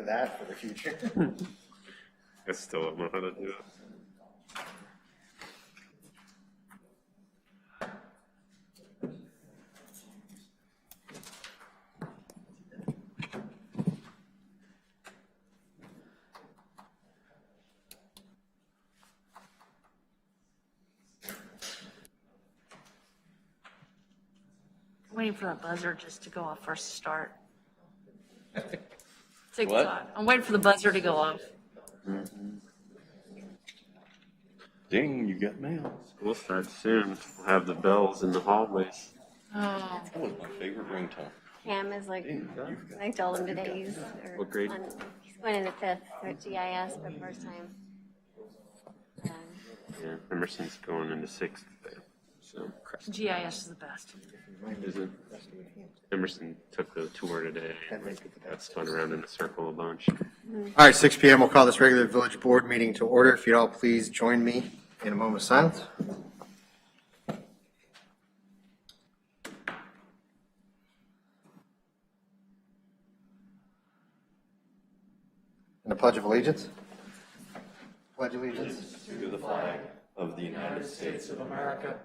of that for the future. I still don't know how to do it. Waiting for the buzzer just to go off first to start. Take What? thought. I'm waiting for the buzzer to go off. Ding, you got mail. We'll start soon. We'll have the bells in the hallways. Oh, That was my favorite ringtone. Cam is like, Ding, you've got I told him today What grade? he's going into 5th at GIS for the first time. Yeah, Emerson's going into 6th there. So, GIS is the best. isn't Emerson took the tour today. Got spun around in a circle a bunch. All right, 6 p.m. We'll call this regular village board meeting to order. If you'd all please join me in a moment of silence. And the Pledge of Allegiance. Pledge allegiance. To the flag of the United States of America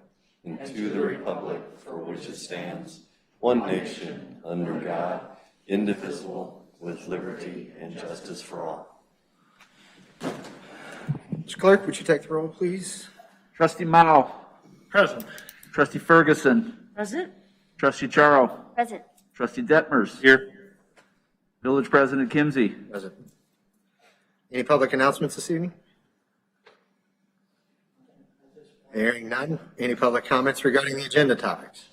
and to the republic for which it stands, one nation, under God, indivisible, with liberty and justice for all. Mr. Clerk, would you take the roll, please? Trustee Mao. Present. Trustee Ferguson. Present? Trustee Charo. Present. Trustee Detmers. Here. Village President Kimsey. Present. Any public announcements this evening? Hearing none. Any public comments regarding the agenda topics?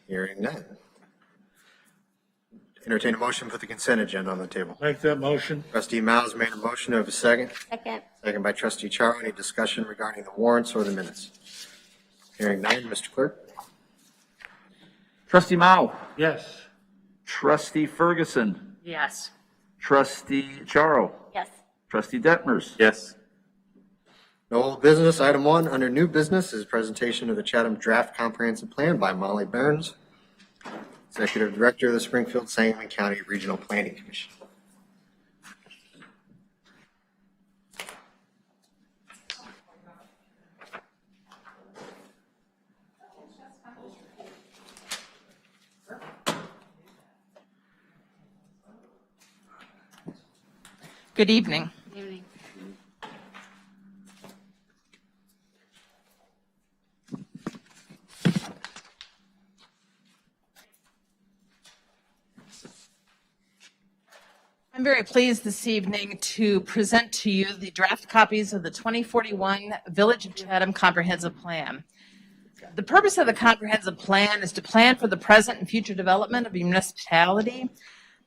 Hearing none. Entertain a motion, put the consent agenda on the table. Make that motion. Trustee Miles made a motion. Of a second. Second. Second by Trustee Charo. Any discussion regarding the warrants or the minutes? Hearing none. Mr. Clerk? Trustee Mao. Yes. Trustee Ferguson. Yes. Trustee Charo. Yes. Trustee Detmers. Yes. No old business. Item 1 under new business is presentation of the Chatham Draft Comprehensive Plan by Molly Burns, Executive Director of the Springfield Sangamon County Regional Planning Commission. Good evening. Good evening. I'm very pleased this evening to present to you the draft copies of the 2041 Village of Chatham Comprehensive Plan. The purpose of the comprehensive plan is to plan for the present and future development of a municipality.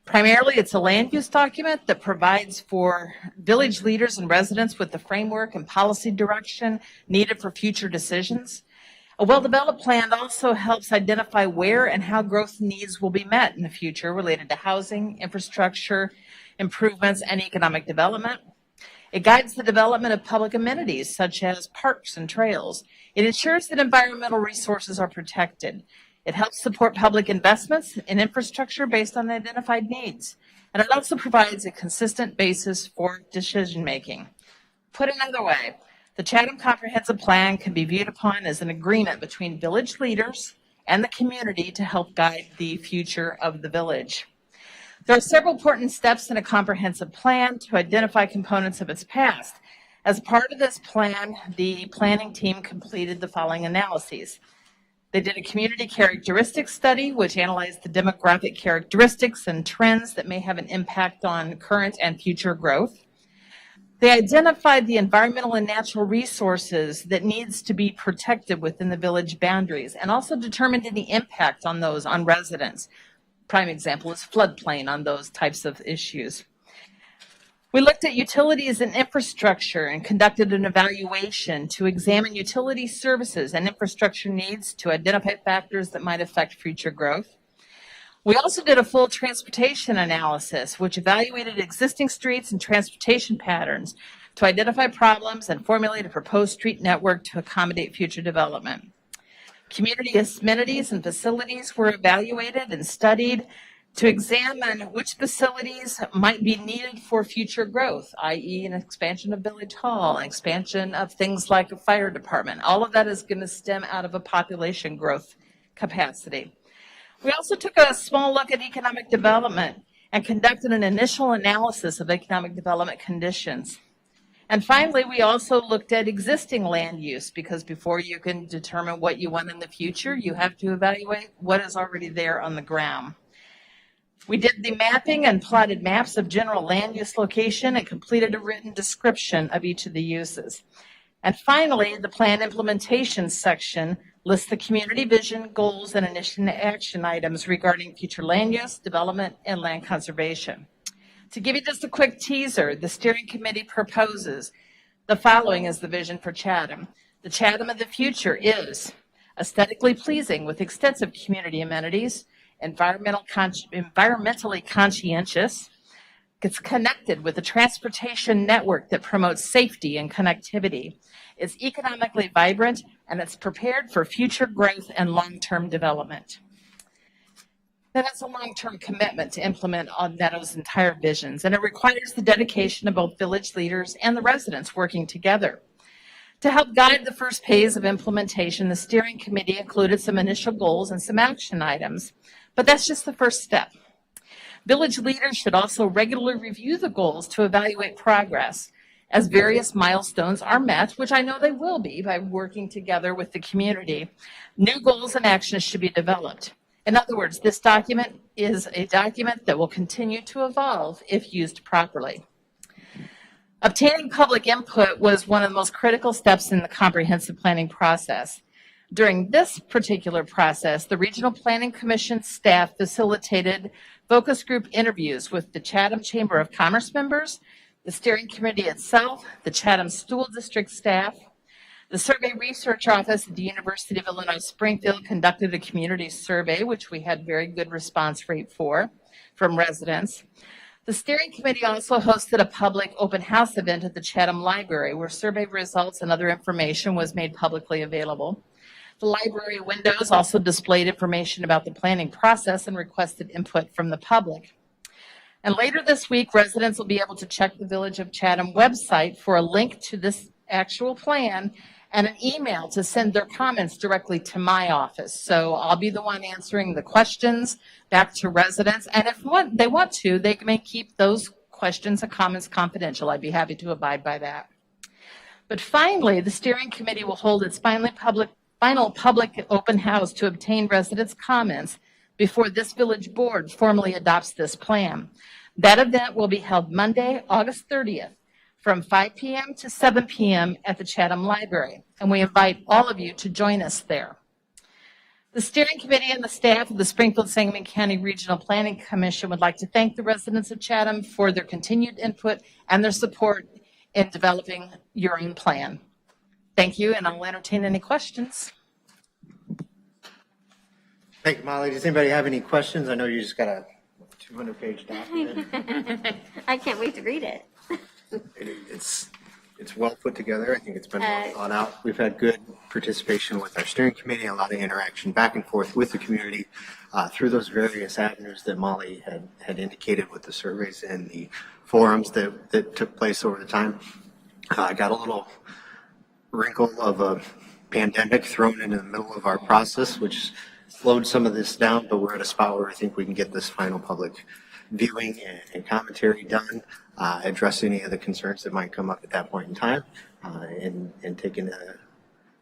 Primarily, it's a land use document that provides for village leaders and residents with the framework and policy direction needed for future decisions. A well-developed plan also helps identify where and how growth needs will be met in the future related to housing, infrastructure, improvements, and economic development. It guides the development of public amenities such as parks and trails. It ensures that environmental resources are protected. It helps support public investments in infrastructure based on identified needs. And it also provides a consistent basis for decision-making. Put another way, the Chatham Comprehensive Plan can be viewed upon as an agreement between village leaders and the community to help guide the future of the village. There are several important steps in a comprehensive plan to identify components of its past. As part of this plan, the planning team completed the following analyses. They did a community characteristics study, which analyzed the demographic characteristics and trends that may have an impact on current and future growth. They identified the environmental and natural resources that needs to be protected within the village boundaries and also determined any impact on those on residents. Prime example is floodplain on those types of issues. We looked at utilities and infrastructure and conducted an evaluation to examine utility services and infrastructure needs to identify factors that might affect future growth. We also did a full transportation analysis, which evaluated existing streets and transportation patterns to identify problems and formulate a proposed street network to accommodate future development. Community amenities and facilities were evaluated and studied to examine which facilities might be needed for future growth, i.e. an expansion of Village Hall, an expansion of things like a fire department. All of that is going to stem out of a population growth capacity. We also took a small look at economic development and conducted an initial analysis of economic development conditions. And finally, we also looked at existing land use, because before you can determine what you want in the future, you have to evaluate what is already there on the ground. We did the mapping and plotted maps of general land use location and completed a written description of each of the uses. And finally, the plan implementation section lists the community vision, goals, and initial action items regarding future land use, development, and land conservation. To give you just a quick teaser, the steering committee proposes the following as the vision for Chatham. The Chatham of the future is aesthetically pleasing with extensive community amenities, environmentally conscientious, it's connected with a transportation network that promotes safety and connectivity, it's economically vibrant, and it's prepared for future growth and long-term development. Then it's a long-term commitment to implement on those entire visions, and it requires the dedication of both village leaders and the residents working together. To help guide the first phase of implementation, the steering committee included some initial goals and some action items, but that's just the first step. Village leaders should also regularly review the goals to evaluate progress as various milestones are met, which I know they will be by working together with the community. New goals and actions should be developed. In other words, this document is a document that will continue to evolve if used properly. Obtaining public input was one of the most critical steps in the comprehensive planning process. During this particular process, the Regional Planning Commission staff facilitated focus group interviews with the Chatham Chamber of Commerce members, the steering committee itself, the Chatham School District staff. The Survey Research Office at the University of Illinois Springfield conducted a community survey, which we had very good response rate for from residents. The steering committee also hosted a public open house event at the Chatham Library, where survey results and other information was made publicly available. The library windows also displayed information about the planning process and requested input from the public. And later this week, residents will be able to check the Village of Chatham website for a link to this actual plan and an email to send their comments directly to my office. So I'll be the one answering the questions back to residents. And if they want to, they may keep those questions and comments confidential. I'd be happy to abide by that. But finally, the steering committee will hold its final public open house to obtain residents' comments before this village board formally adopts this plan. That event will be held Monday, August 30th, from 5 p.m. to 7 p.m. at the Chatham Library, and we invite all of you to join us there. The steering committee and the staff of the Springfield-Sangamon County Regional Planning Commission would like to thank the residents of Chatham for their continued input and their support in developing your own plan. Thank you, and I'll entertain any questions. Thank you, Molly. Does anybody have any questions? I know you just got a 200-page document. I can't wait to read it. It's well put together. I think it's been well thought out. We've had good participation with our steering committee, a lot of interaction back and forth with the community through those various avenues that Molly had indicated with the surveys and the forums that took place over the time. I got a little wrinkle of a pandemic thrown into the middle of our process, which slowed some of this down, but we're at a spot where I think we can get this final public viewing and commentary done, address any of the concerns that might come up at that point in time, and take into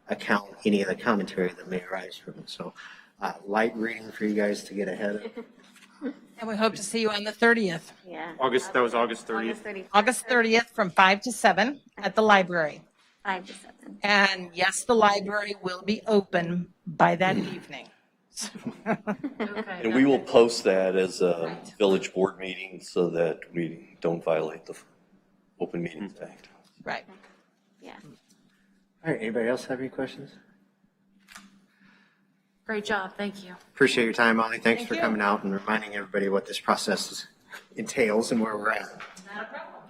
account any of the commentary that may arise from it. So light reading for you guys to get ahead of. And we hope to see you on the 30th. Yeah. That was August 30th. August 30th. August 30th from 5 to 7 at the library. 5 to 7. And yes, the library will be open by that evening. And we will post that as a village board meeting so that we don't violate the Open Meetings Act. Right. Yeah. All right, anybody else have any questions? Great job, thank you. Appreciate your time, Molly. Thanks Thank for you. coming out and reminding everybody what this process entails and where we're at. Not a problem.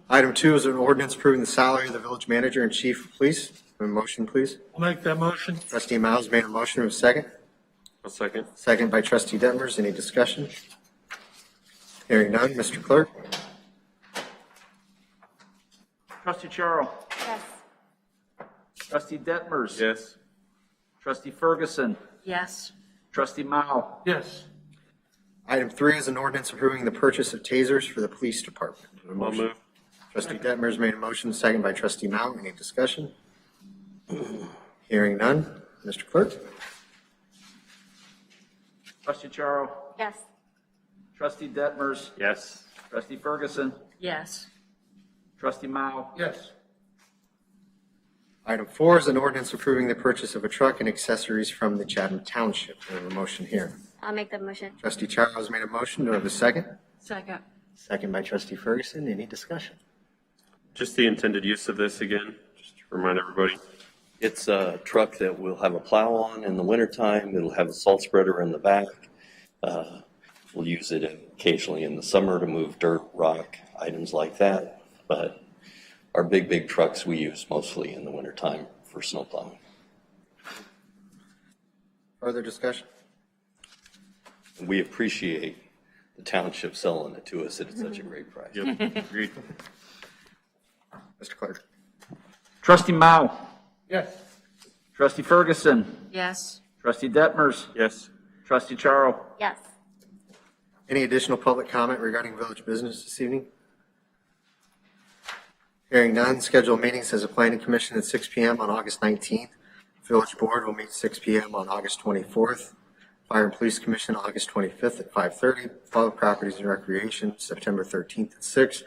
Item 2 is an ordinance approving the salary of the village manager and chief of police. A motion, please. I'll make that motion. Trustee Miles made a motion. Of second. I'll second. Second by trustee Detmers. Any discussion? Hearing none. Mr. Clerk? Trustee Charo. Yes. Trustee Detmers. Yes. Trustee Ferguson. Yes. Trustee Mao. Yes. Item 3 is an ordinance approving the purchase of tasers for the police department. A I'll motion. move. Trustee Detmers made a motion. Second by trustee Mount. Any discussion? Hearing none. Mr. Clerk? Trustee Charo. Yes. Trustee Detmers. Yes. Trustee Ferguson. Yes. Trustee Mao. Yes. Item 4 is an ordinance approving the purchase of a truck and accessories from the Chatham Township. We have a motion here. I'll make that motion. Trustee Charles made a motion. Do I have a second? Second. Second by trustee Ferguson. Any discussion? Just the intended use of this again, just to remind everybody. It's a truck that will have a plow on in the wintertime. It'll have a salt spreader in the back. We'll use it occasionally in the summer to move dirt, rock, items like that. But our big trucks we use mostly in the wintertime for snow plowing. Further discussion? We appreciate the township selling it to us at such a great price. Yep. Agreed. Mr. Clerk? Trustee Mao. Yes. Trustee Ferguson. Yes. Trustee Detmers. Yes. Trustee Charo. Yes. Any additional public comment regarding village business this evening? Hearing none, schedule meetings as a planning commission at 6 p.m. on August 19th. Village board will meet 6 p.m. on August 24th. Fire and Police Commission, August 25th at 5:30. Public Properties and Recreation, September 13th at 6.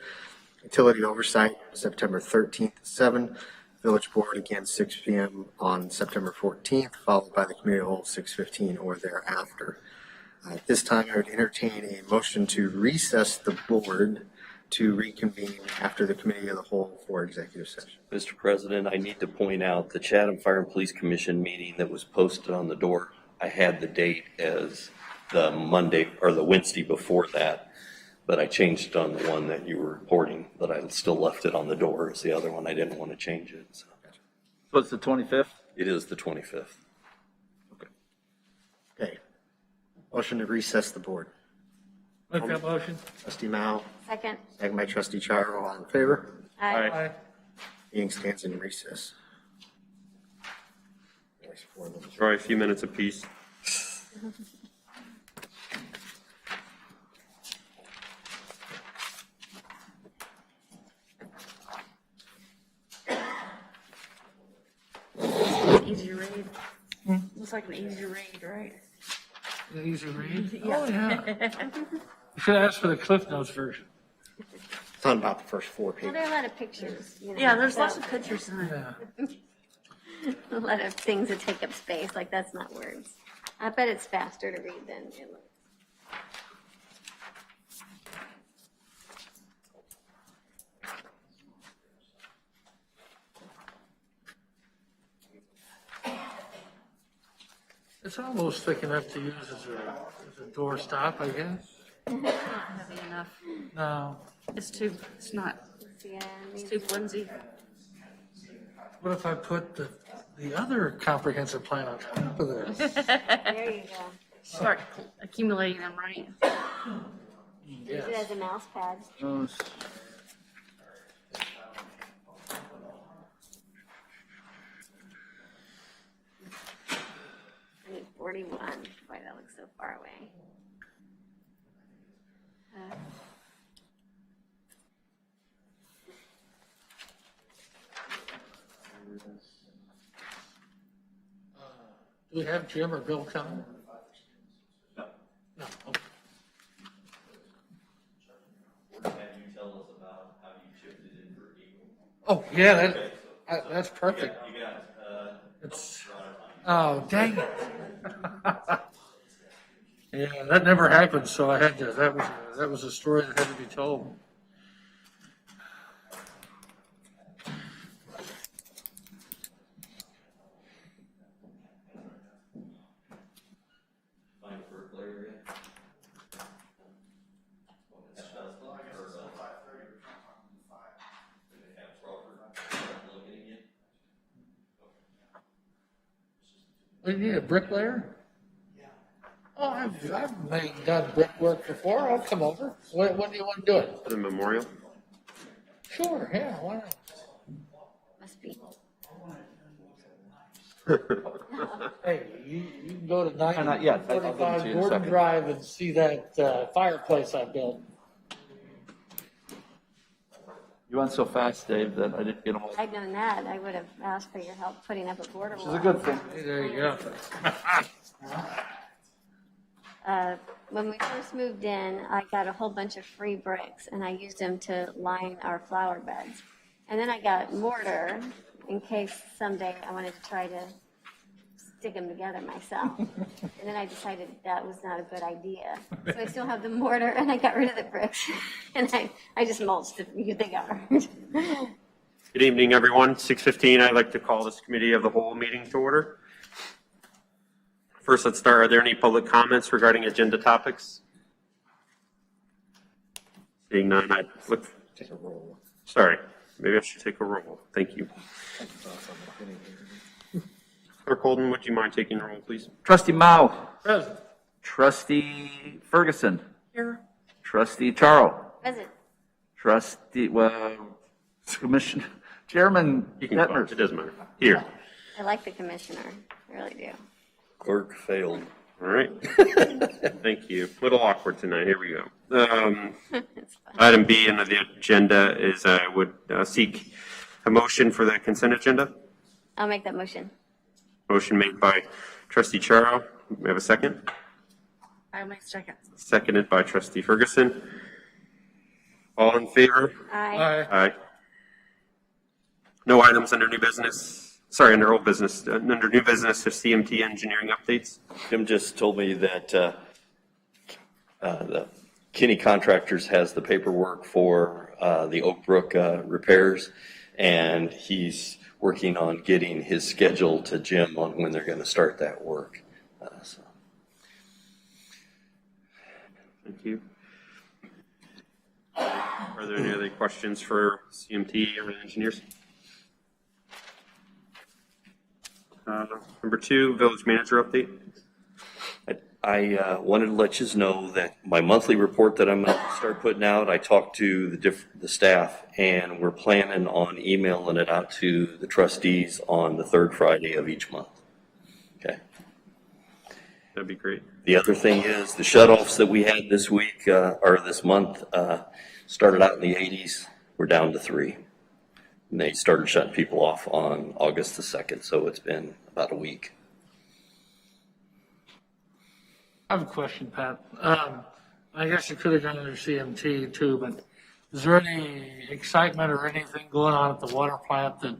Utility Oversight, September 13th at 7. Village Board, again, 6 p.m. on September 14th, followed by the Committee of the Whole, 6:15 or thereafter. At this time, I would entertain a motion to recess the board to reconvene after the Committee of the Whole for executive session. Mr. President, I need to point out the Chatham Fire and Police Commission meeting that was posted on the door. I had the date as the Monday or the Wednesday before that, but I changed it on the one that you were reporting, but I still left it on the door as the other one. I didn't want to change it. So So it's the 25th? it is the 25th. Okay. Motion to recess the board. Make that motion. Trustee Mao, Second. second by trustee Charo. All in favor? Aye. Aye. Meeting stands in recess. There's 4 minutes. Try a few minutes apiece. Easy read. Looks like an easy read, right? An easy read. Oh, yeah. You should ask for the Cliff Notes version. It's on about the first 4 Well, pages. there are a lot of pictures. You know, Yeah, there's so lots of pictures in it. Yeah. a lot of things that take up space. Like that's not words. I bet it's faster to read than it looks. It's almost thick enough to use as a door stop, I guess. Not heavy enough. No. It's not, Yeah, I it's mean, too flimsy. What if I put the other comprehensive plan on top of this? there you go. Start accumulating them, right? Use it as a mouse pad. I need 41. Boy, that looks so far away. Do we have Jim or Bill coming? No. No. Okay. Have you tell us about how you shifted in for Eagle? Oh, yeah, that's perfect. You got, It's, oh, dang it. Yeah, that never happened, so I had to, that was a story that had to be told. find a burglar yet? What, do you need a bricklayer? Oh, I've done brickwork before. I'll come over. When do you want to do it? For the memorial? Sure, yeah, why not? Must be. Hey, you can go to not yet. I'll give it to 945 you in a Gordon second. Drive and see that fireplace I built. You went so fast, Dave, that I didn't get them all. If I'd known that, I would have asked for your help putting up a border Which wall. is a good thing. Hey, there you go. When we first moved in, I got a whole bunch of free bricks and I used them to line our flower beds. And then I got mortar in case someday I wanted to try to stick them together myself. And then I decided that was not a good idea. So I still have the mortar and I got rid of the bricks. And I just mulched it. They got hard. Good evening, everyone. 6:15, I'd like to call this committee of the whole meeting to order. First, let's start. Are there any public comments regarding agenda topics? Seeing none, I look. Take a roll. Sorry, maybe I should take a roll. Thank you. Clerk Holden, would you mind taking a roll, please? Trustee Mao. Present. Trustee Ferguson. Here. Trustee Charles. Present. Trustee, Commissioner, Chairman You can call Detmers. it. It doesn't matter. Here. I like the commissioner. I really do. Clerk failed. All right. Thank you. A little awkward tonight. Here we go. It's fun. Item B under the agenda is I would seek a motion for the consent agenda. I'll make that motion. Motion made by Trustee Charo. We have a second. I'll make second. Seconded by Trustee Ferguson. All in favor? Aye. Aye. No items under new business. Sorry, under old business. Under new business of CMT engineering updates. Tim just told me that the Kinney Contractors has the paperwork for the Oak Brook repairs, and he's working on getting his schedule to Jim on when they're going to start that work. So. Thank you. Are there any other questions for CMT or the engineers? Number 2, village manager update. I wanted to let you know that my monthly report that I'm going to start putting out, I talked to the staff, and we're planning on emailing it out to the trustees on the third Friday of each month. Okay. That'd be great. The other thing is the shutoffs that we had this week, or this month, started out in the 80s. We're down to 3. And they started shutting people off on August the 2nd, so it's been about a week. I have a question, Pat. I guess you could have gone under CMT too, but is there any excitement or anything going on at the water plant that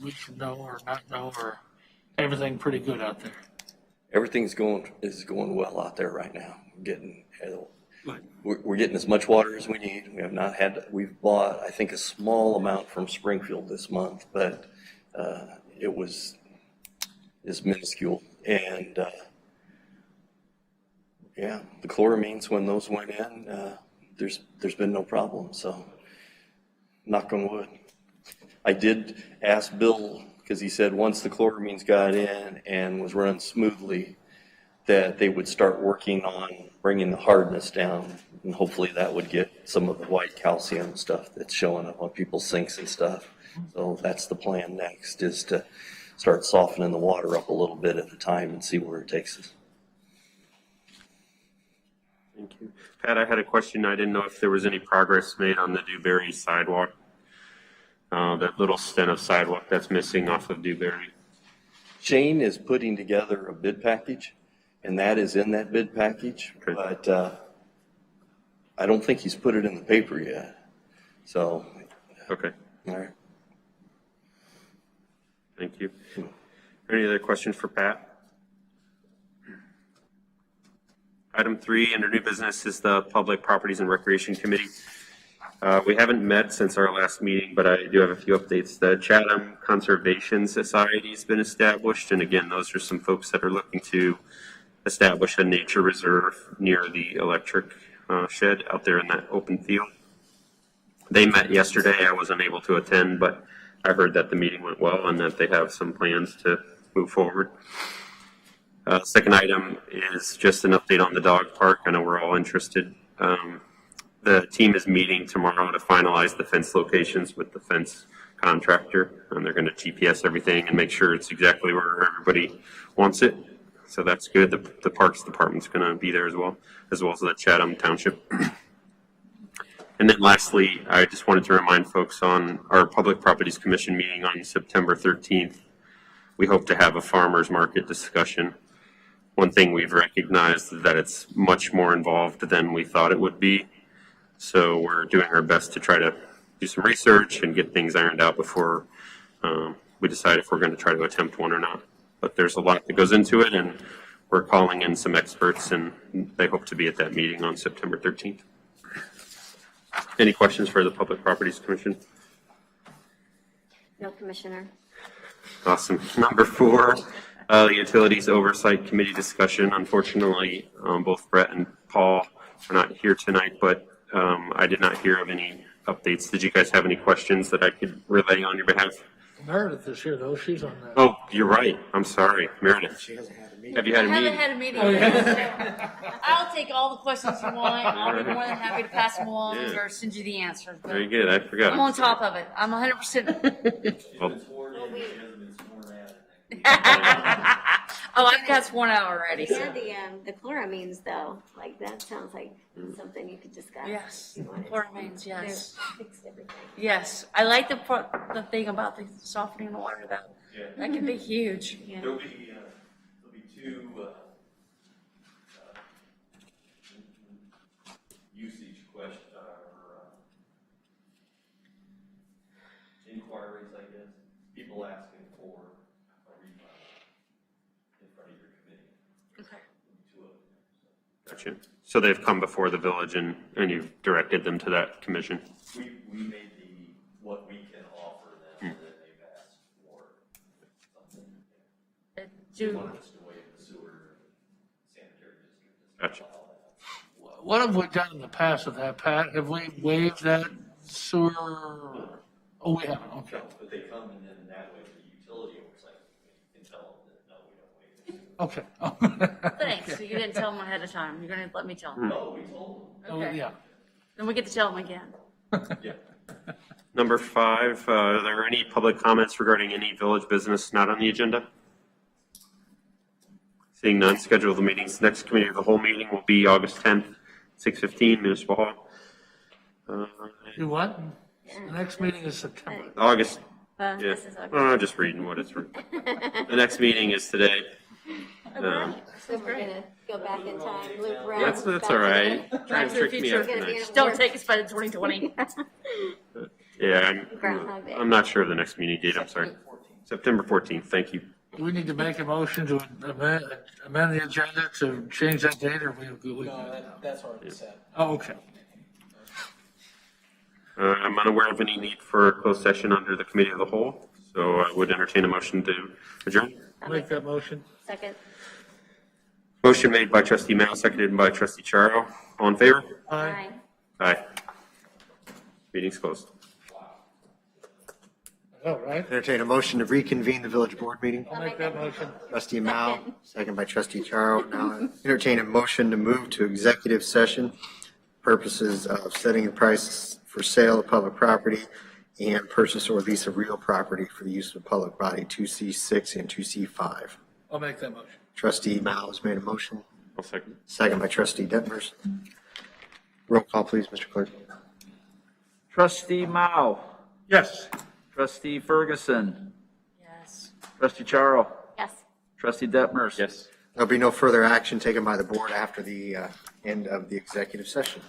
we should know or not know, or everything pretty good out there? Everything's going well out there right now. Good. We're getting as much water as we need. We have not had, we've bought, I think, a small amount from Springfield this month, but it's minuscule. And yeah, the chloramines, when those went in, there's been no problem. So knock on wood. I did ask Bill, because he said once the chloramines got in and was running smoothly, that they would start working on bringing the hardness down, and hopefully that would get some of the white calcium stuff that's showing up on people's sinks and stuff. So that's the plan next, is to start softening the water up a little bit at a time and see where it takes us. Thank you. Pat, I had a question. I didn't know if there was any progress made on the Dewberry sidewalk. That little stint of sidewalk that's missing off of Dewberry. Shane is putting together a bid package, and that is in that bid package, Okay. but I don't think he's put it in the paper yet. So, Okay, all right. thank you. Any other questions for Pat? Item 3 under new business is the Public Properties and Recreation Committee. We haven't met since our last meeting, but I do have a few updates. The Chatham Conservation Society has been established, and again, those are some folks that are looking to establish a nature reserve near the electric shed out there in that open field. They met yesterday. I was unable to attend, but I heard that the meeting went well and that they have some plans to move forward. Second item is just an update on the dog park. I know we're all interested. The team is meeting tomorrow to finalize the fence locations with the fence contractor, and they're going to GPS everything and make sure it's exactly where everybody wants it. So that's good. The Parks Department's going to be there as well as the Chatham Township. And then lastly, I just wanted to remind folks on our Public Properties Commission meeting on September 13th. We hope to have a farmers market discussion. One thing we've recognized is that it's much more involved than we thought it would be. So we're doing our best to try to do some research and get things ironed out before we decide if we're going to try to attempt one or not. But there's a lot that goes into it, and we're calling in some experts, and they hope to be at that meeting on September 13th. Any questions for the Public Properties Commission? No, Commissioner. Awesome. Number 4, the Utilities Oversight Committee discussion. Unfortunately, both Brett and Paul are not here tonight, but I did not hear of any updates. Did you guys have any questions that I could relay on your behalf? Meredith is here, though. She's on that. Oh, you're right. I'm sorry. Meredith. She hasn't had a meeting. Have you had a I meeting? haven't had a meeting. I'll take all the questions you want. I'll be more than happy to pass them along Yeah. or send you the answers. But Very good. I forgot. I'm on top of it. I'm 100%. Well, Oh, I've got sworn out already. So. Yeah, the chloramines though, like that sounds like something you could discuss. Yes, You wanted to- chloramines, yes. They're fixed everything. Yes, I like the thing about the softening the water though. That could be huge. Yeah. There'll be 2 usage questions or inquiries, I guess. People asking for a refund in front of your committee. Okay. 2 of them. gotcha. So they've come before the village, and you've directed them to that commission. We made what we can offer them, and then they've asked for something. They Do wanted us to waive the sewer sanitary district. Gotcha. What have we done in the past with that, Pat? Have we waived that sewer? Oh, we haven't, okay. But they come and then that way the utility oversight can tell them that, no, we don't waive it. Okay. thanks. You didn't tell them ahead of time. You're gonna let me tell them. No, we told Oh, Okay. yeah. Then we get to tell them again. them. Yeah. Number 5, are there any public comments regarding any village business not on the agenda? Seeing none, schedule the meetings. Next committee of the whole meeting will be August 10th, 6:15, Municipal Hall. Do what? The next meeting is September. August, yeah. This is August. I'm just reading what it's written. The next meeting is today. So we're gonna go back in time, loop around. That's back all to right. the- Try and to the trick me future. up Gonna be tonight. in Don't take us by the 2020. Yeah, Groundhog Day. I'm not sure of the next meeting date, I'm sorry. September 14th, thank you. Do we need to make a motion to amend the agenda to change that date, or we? No, that's already set. Oh, okay. I'm unaware of any need for a closed session under the committee of the whole, so I would entertain a motion to adjourn. Make that motion. Second. Motion made by trustee Mao, seconded by trustee Charo. All in favor? Aye. Aye. Meeting's closed. Oh, right. Entertain a motion to reconvene the village board meeting. I'll make that motion. Trustee Mao, second by trustee Charo. Now entertain a motion to move to executive session, purposes of setting the price for sale of public property and purchase or lease of real property for the use of public body 2C6 and 2C5. I'll make that motion. Trustee Mao has made a motion, I'll second. second by trustee Detmers. Roll call, please, Mr. Clerk. Trustee Mao, Yes. trustee Ferguson, Yes. trustee Charo, Yes. trustee Detmers. Yes. There'll be no further action taken by the board after the end of the executive session.